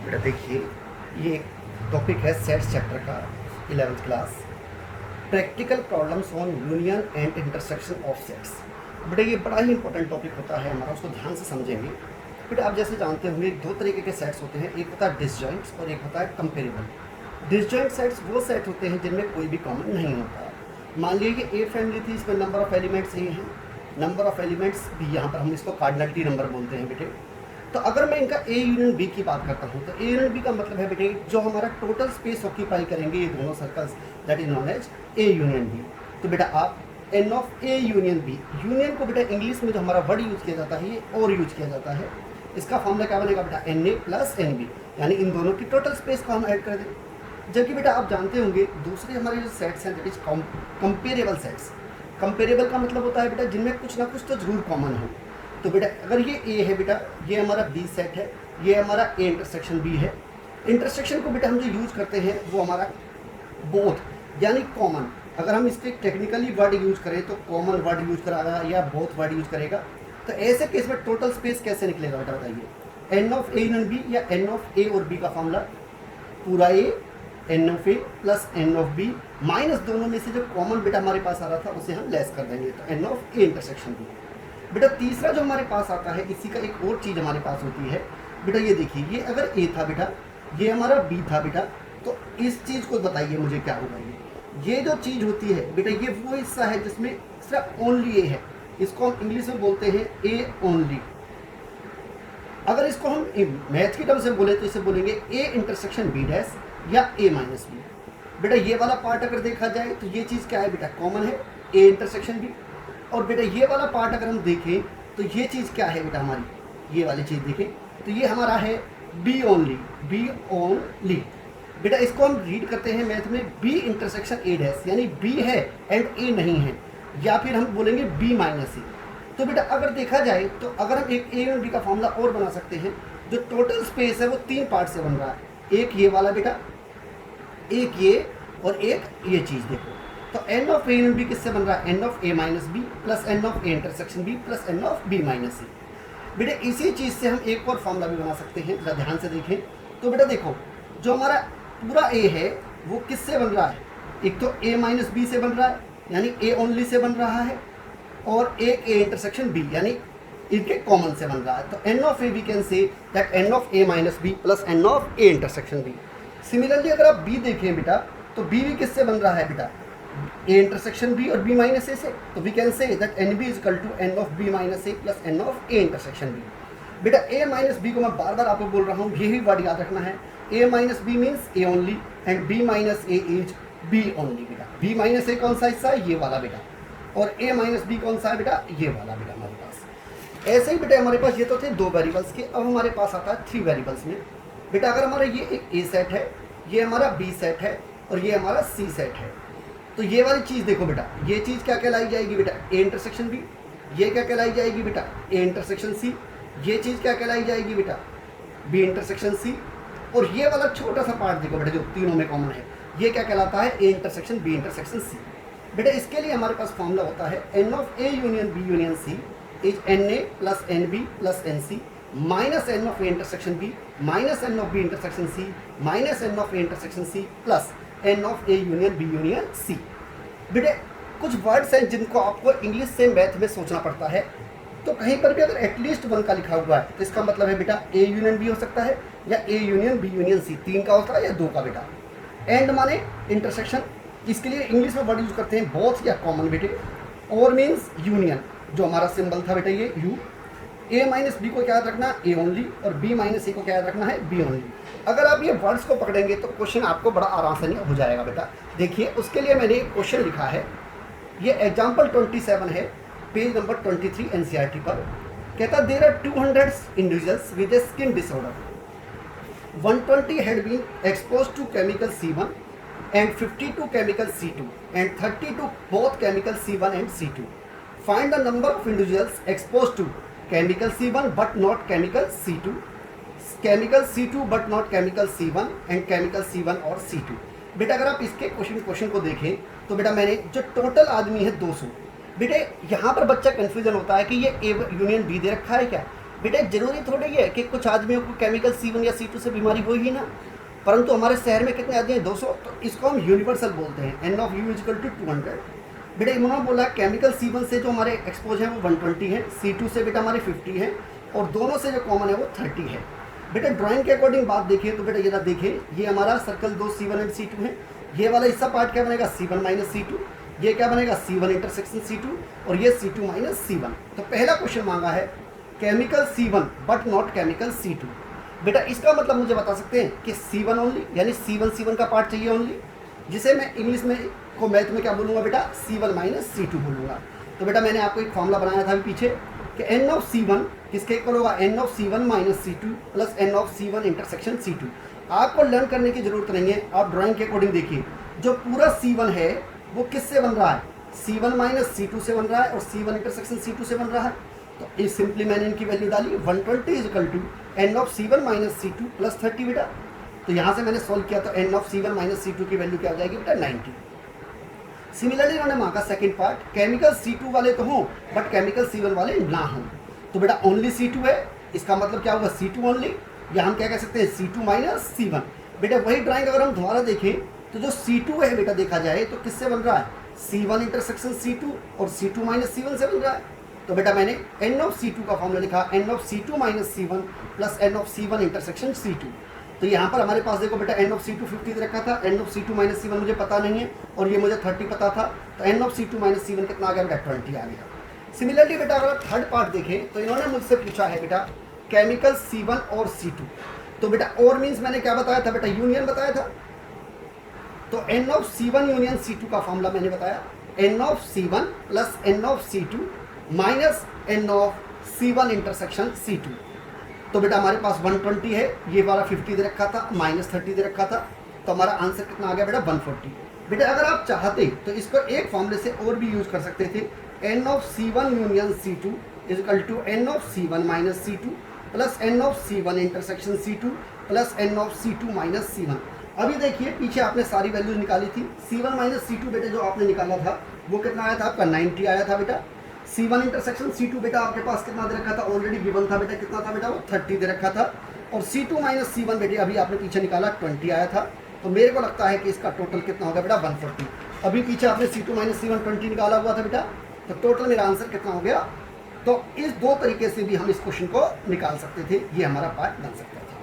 बेटा देखिए, ये टॉपिक है सेट्स चैप्टर का 11th class, practical problems on union and intersection of sets. बेटा ये बड़ा ही इंपॉर्टेंट टॉपिक होता है हमारा, उसको ध्यान से समझेंगे। बेटा आप जैसे जानते होंगे दो तरीके के सेट्स होते हैं, एक होता है डिसजॉइंट्स और एक होता है कंपेरेबल। डिसजॉइंट सेट्स वो सेट होते हैं जिनमें कोई भी कॉमन नहीं होता। मान लीजिए कि ए फैमिली थी, इसमें नंबर ऑफ एलिमेंट्स ए हैं, नंबर ऑफ एलिमेंट्स भी, यहाँ पर हम इसको कार्डिनलिटी नंबर बोलते हैं बेटे। तो अगर मैं इनका ए यूनियन बी की बात करता हूँ तो ए यूनियन बी का मतलब है बेटे जो हमारा टोटल स्पेस ऑक्यूपाई करेंगे ये दोनों circles, that is known as A union B. तो बेटा आप n of A union B, union को बेटा इंग्लिश में जो हमारा वर्ड यूज किया जाता है ये और यूज किया जाता है। इसका फॉर्मूला क्या बनेगा बेटा, n A plus n B, यानी इन दोनों की टोटल स्पेस को हम ऐड कर दें। जबकि बेटा आप जानते होंगे दूसरे हमारे जो सेट्स हैं that is comparable sets. Comparable का मतलब होता है बेटा जिनमें कुछ ना कुछ तो जरूर कॉमन हो। तो बेटा अगर ये ए है बेटा, ये हमारा बी सेट है, ये हमारा ए इंटरसेक्शन बी है। इंटरसेक्शन को बेटा हम जो यूज करते हैं वो हमारा बोथ यानी कॉमन। अगर हम इसके टेक्निकली वर्ड यूज करें तो कॉमन वर्ड यूज कराएगा या बोथ वर्ड यूज करेगा। तो ऐसे केस में टोटल स्पेस कैसे निकलेगा बेटा बताइए। N of A union B या एन ऑफ ए और बी का फॉर्मूला पूरा A N of A plus N of B minus दोनों में से जो कॉमन बेटा हमारे पास आ रहा था उसे हम लेस कर देंगे, तो N of A intersection B. बेटा तीसरा जो हमारे पास आता है इसी का एक और चीज़ हमारे पास होती है बेटा, ये देखिए ये अगर ए था बेटा, ये हमारा बी था बेटा, तो इस चीज़ को बताइए मुझे क्या होगा। ये जो चीज़ होती है बेटा ये वो हिस्सा है जिसमें सिर्फ ओनली ए है, इसको हम इंग्लिश में बोलते हैं ए ओनली। अगर इसको हम मैथ की टर्म से बोले तो इसे बोलेंगे ए इंटरसेक्शन बी डैश या ए माइनस बी। बेटा ये वाला पार्ट अगर देखा जाए तो ये चीज़ क्या है बेटा, कॉमन है ए इंटरसेक्शन बी। और बेटा ये वाला पार्ट अगर हम देखें तो ये चीज़ क्या है बेटा हमारी, ये वाली चीज़ देखें तो ये हमारा है बी ओनली, बी ओनली। बेटा इसको हम रीड करते हैं मैथ में बी इंटरसेक्शन ए डैश, यानी बी है एंड ए नहीं है, या फिर हम बोलेंगे बी माइनस ए। तो बेटा अगर देखा जाए तो अगर हम एक ए और बी का फॉर्मूला और बना सकते हैं, जो टोटल स्पेस है वो तीन पार्ट से बन रहा है, एक ये वाला बेटा, एक ये और एक ये चीज़ देखो। तो N of A union B किससे बन रहा है, N of A minus B plus N of A intersection B plus N of B minus A. बेटा इसी चीज़ से हम एक और फॉर्मूला भी बना सकते हैं, जरा ध्यान से देखें। तो बेटा देखो जो हमारा पूरा ए है वो किससे बन रहा है, एक तो ए माइनस बी से बन रहा है यानी ए ओनली से बन रहा है, और एक ए इंटरसेक्शन बी यानी इनके कॉमन से बन रहा है। तो N of A we can say that n of A minus B plus N of A intersection B. Similarly अगर आप बी देखें बेटा तो बी भी किससे बन रहा है बेटा, ए इंटरसेक्शन बी और बी माइनस ए से। तो we can say that n B is equal to n of B minus A plus N of A intersection B. बेटा ए माइनस बी को मैं बार बार आपको बोल रहा हूँ, यही वर्ड याद रखना है, A minus B means A only and B minus A is B only. बेटा बी माइनस ए कौन सा हिस्सा है, ये वाला बेटा, और ए माइनस बी कौन सा है बेटा, ये वाला बेटा हमारे पास। ऐसे ही बेटा हमारे पास ये तो थे दो वेरिएबल्स के, अब हमारे पास आता है थ्री वेरिएबल्स में। बेटा अगर हमारा ये एक ए सेट है, ये हमारा बी सेट है और ये हमारा सी सेट है, तो ये वाली चीज़ देखो बेटा, ये चीज़ क्या कहलाई जाएगी बेटा, ए इंटरसेक्शन बी। ये क्या कहलाई जाएगी बेटा, ए इंटरसेक्शन सी। ये चीज़ क्या कहलाई जाएगी बेटा, बी इंटरसेक्शन सी। और ये वाला छोटा सा पार्ट देखो बेटा जो तीनों में कॉमन है, ये क्या कहलाता है, A intersection B intersection C. बेटा इसके लिए हमारे पास फॉर्मूला होता है N of A union B union C is n A plus n B plus n C minus n of A intersection B minus n of B intersection C minus n of A intersection C plus N of A union B union C. बेटे कुछ words हैं जिनको आपको English से math में सोचना पड़ता है, तो कहीं पर भी अगर एटलीस्ट वन का लिखा हुआ है तो इसका मतलब है बेटा ए यूनियन बी हो सकता है या A union B union C, तीन का होता है या दो का बेटा। एंड माने इंटरसेक्शन, इसके लिए इंग्लिश में वर्ड यूज करते हैं बोथ या कॉमन बेटे। और मीन्स यूनियन, जो हमारा सिंबल था बेटा ये यू। ए माइनस बी को क्या याद रखना, ए ओनली, और बी माइनस ए को क्या याद रखना है, बी ओनली। अगर आप ये वर्ड्स को पकड़ेंगे तो क्वेश्चन आपको बड़ा आराम से नहीं हो जाएगा बेटा। देखिए उसके लिए मैंने एक क्वेश्चन लिखा है, ये एग्जाम्पल 27 है, पेज नंबर 23 एनसीईआरटी पर। कहता there are 200 individuals with a skin disorder, 120 had been exposed to chemical C1 and 50 to chemical C2 and 30 to both chemical C1 and C2. Find the number of individuals exposed to chemical C1 but not chemical C2, chemical C2 but not chemical C1 and chemical C1 और C2। बेटा अगर आप इसके question को देखें तो बेटा मैंने जो टोटल आदमी है 200। बेटे यहाँ पर बच्चा कन्फ्यूजन होता है कि ये ए यूनियन बी दे रखा है क्या, बेटा जरूरी थोड़ी है कि कुछ आदमियों को केमिकल C1 या C2 से बीमारी हो ही ना, परंतु हमारे शहर में कितने आदमी हैं 200, तो इसको हम यूनिवर्सल बोलते हैं, N of U equal to 200। बेटा इन्होंने बोला केमिकल C1 से जो हमारे एक्सपोज है वो 120 है, C2 से बेटा हमारे 50 है, और दोनों से जो कॉमन है वो 30 है। बेटा ड्राइंग के अकॉर्डिंग बात देखिए तो बेटा जरा देखिए, ये हमारा सर्कल 2 C1 एंड C2 है, ये वाला हिस्सा पार्ट क्या बनेगा C1 माइनस C2, ये क्या बनेगा C1 इंटरसेक्शन C2, और ये C2 माइनस C1। तो पहला क्वेश्चन मांगा है chemical C1 but not chemical C2। बेटा इसका मतलब मुझे बता सकते हैं कि C1 ओनली, यानी C1 का पार्ट चाहिए ओनली, जिसे मैं इंग्लिश में को मैथ में क्या बोलूँगा बेटा C1 माइनस C2 बोलूँगा। तो बेटा मैंने आपको एक फॉर्मूला बनाया था अभी पीछे कि N ऑफ C1 किसके इक्वल होगा, N of C1 minus C2 plus N of C1 intersection C2। आपको लर्न करने की जरूरत नहीं है, आप ड्राइंग के अकॉर्डिंग देखिए, जो पूरा C1 है वो किससे बन रहा है, C1 माइनस C2 से बन रहा है, और C1 इंटरसेक्शन C2 से बन रहा है। तो इस सिंपली मैंने इनकी वैल्यू डाली 120 is equal to N of C1 minus C2 plus 30 बेटा। तो यहाँ से मैंने सॉल्व किया तो N of C1 minus C2 की वैल्यू क्या हो जाएगी बेटा 90। सिमिलरली इन्होंने मांगा सेकंड पार्ट, केमिकल C2 वाले तो हों बट केमिकल C1 वाले ना हों। तो बेटा ओनली C2 है, इसका मतलब क्या होगा C2 ओनली, या हम क्या कह सकते हैं C2 माइनस C1। बेटा वही ड्राइंग अगर हम दोबारा देखें तो जो C2 है बेटा देखा जाए तो किससे बन रहा है, C1 इंटरसेक्शन C2 और C2 माइनस C1 से बन रहा है। तो बेटा मैंने N ऑफ C2 का फॉर्मूला लिखा N of C2 minus C1 plus N of C1 intersection C2। तो यहाँ पर हमारे पास देखो बेटा N ऑफ C2 50 दे रखा था, N of C2 minus C1 मुझे पता नहीं है और ये मुझे 30 पता था, तो N of C2 minus C1 कितना आ गया बेटा 20 आ गया। सिमिलरली बेटा अगर थर्ड पार्ट देखें तो इन्होंने मुझसे पूछा है बेटा केमिकल C1 और C2। तो बेटा और मीन्स मैंने क्या बताया था बेटा, यूनियन बताया था। तो N of C1 union C2 का फॉर्मूला मैंने बताया N of C1 plus N of C2 minus N of C1 intersection C2। तो बेटा हमारे पास 120 है, ये हमारा 50 दे रखा था, माइनस 30 दे रखा था, तो हमारा आंसर कितना आ गया बेटा 140। बेटा अगर आप चाहते तो इसको एक फॉर्मूले से और भी यूज कर सकते थे, N of C1 union C2 is equal to N of C1 minus C2 plus N of C1 intersection C2 plus N of C2 minus C1। अभी देखिए पीछे आपने सारी वैल्यूज निकाली थी, C1 माइनस C2 बेटे जो आपने निकाला था वो कितना आया था आपका 90 आया था बेटा। C1 इंटरसेक्शन C2 बेटा आपके पास कितना दे रखा था, ऑलरेडी गिवन था बेटा, कितना था बेटा वो 30 दे रखा था, और C2 माइनस C1 बेटे अभी आपने पीछे निकाला 20 आया था। तो मेरे को लगता है कि इसका टोटल कितना होगा बेटा 140। अभी पीछे आपने C2 माइनस C1 20 निकाला हुआ था बेटा, तो टोटल मेरा आंसर कितना हो गया। तो इस दो तरीके से भी हम इस क्वेश्चन को निकाल सकते थे, ये हमारा पार्ट बन सकता था।